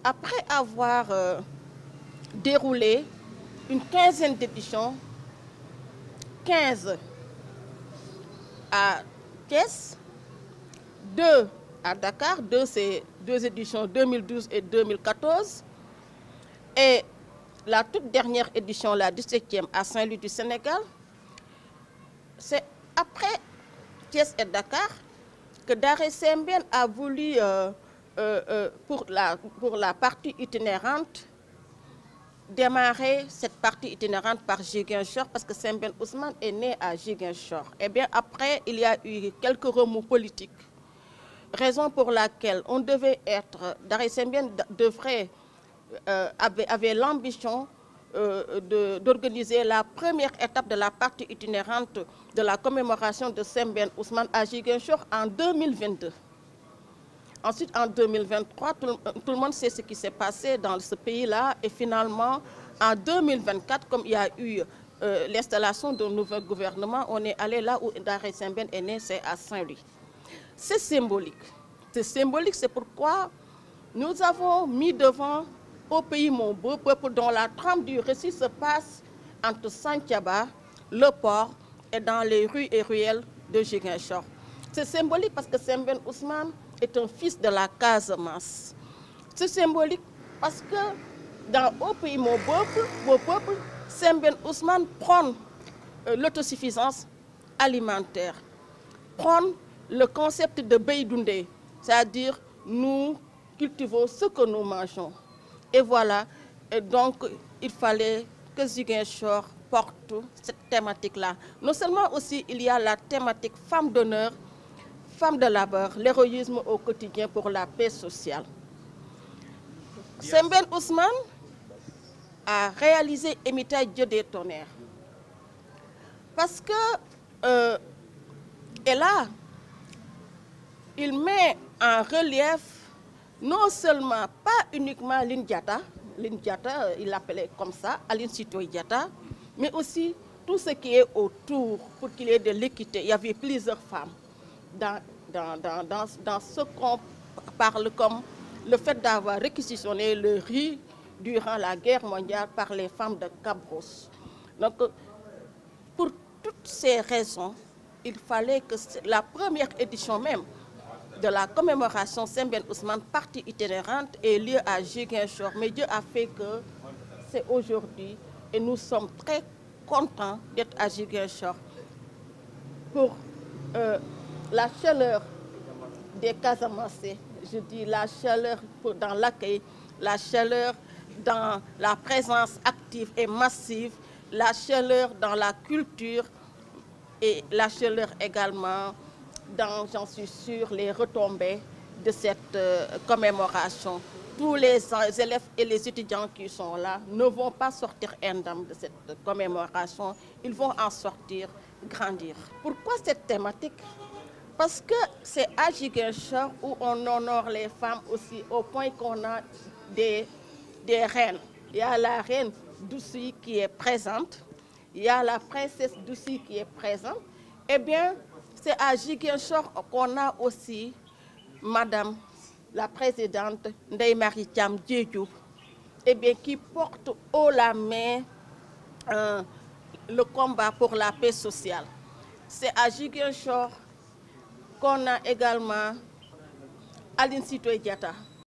après avoir déroulé une quinzaine d'éditions, 15 à Thiès, 2 à Dakar, 2 c'est 2 éditions 2012 et 2014, et la toute dernière édition, la 17e à Saint-Louis du Sénégal. C'est après Thiès et Dakar que Daré Sembène a voulu, pour la partie itinérante, démarrer cette partie itinérante par Ziguinchor, parce que Sembène Ousmane est né à Ziguinchor. Et bien après, il y a eu quelques remous politiques, raison pour laquelle on devait être, Daré Sembène avait l'ambition d'organiser la première étape de la partie itinérante de la commémoration de Sembène Ousmane à Ziguinchor en 2022. Ensuite, en 2023, tout le monde sait ce qui s'est passé dans ce pays-là. Et finalement, en 2024, comme il y a eu l'installation d'un nouveau gouvernement, on est allé là où Daré Sembène est né, c'est à Saint-Louis. C'est symbolique. C'est symbolique, c'est pourquoi nous avons mis devant au pays mon beau peuple, dont la trame du récit se passe entre Santhiaba, le port et dans les rues et ruelles de Ziguinchor. C'est symbolique parce que Sembène Ousmane est un fils de la Casamance. C'est symbolique parce que dans au pays mon peuple, Sembène Ousmane prône l'autosuffisance alimentaire, prône le concept de Beydoundé, c'est-à-dire nous cultivons ce que nous mangeons. Et voilà, et donc il fallait que Ziguinchor porte cette thématique-là. Non seulement aussi il y a la thématique femme d'honneur, femme de labeur, l'héroïsme au quotidien pour la paix sociale. Sembène Ousmane a réalisé Émitaye Dieu des tonnerres. Parce que, et là, il met en relief non seulement, pas uniquement Lindiata, il l'appelait comme ça, Aline Sitoé Diatta, mais aussi tout ce qui est autour pour qu'il y ait de l'équité. Il y avait plusieurs femmes dans ce qu'on parle comme le fait d'avoir réquisitionné le riz durant la guerre mondiale par les femmes de Cabros. Donc, pour toutes ces raisons, il fallait que la première édition même de la commémoration Sembène Ousmane, partie itinérante, ait lieu à Ziguinchor. Mais Dieu a fait que c'est aujourd'hui et nous sommes très contents d'être à Ziguinchor pour la chaleur des Casamancés. Je dis la chaleur dans l'accueil, la chaleur dans la présence active et massive, la chaleur dans la culture et la chaleur également dans, j'en suis sûre, les retombées de cette commémoration. Tous les élèves et les étudiants qui sont là ne vont pas sortir indemnes de cette commémoration, ils vont en sortir, grandir. Pourquoi cette thématique? Parce que c'est à Ziguinchor où on honore les femmes aussi, au point qu'on a des reines. Il y a la reine Doussi qui est présente, il y a la princesse Doussi qui est présente. Eh bien, c'est à Ziguinchor qu'on a aussi Madame la présidente Ndeye Marie Thiam Diédhiou, eh bien, qui porte haut la main le combat pour la paix sociale. C'est à Ziguinchor qu'on a également Aline Sitoé Diatta,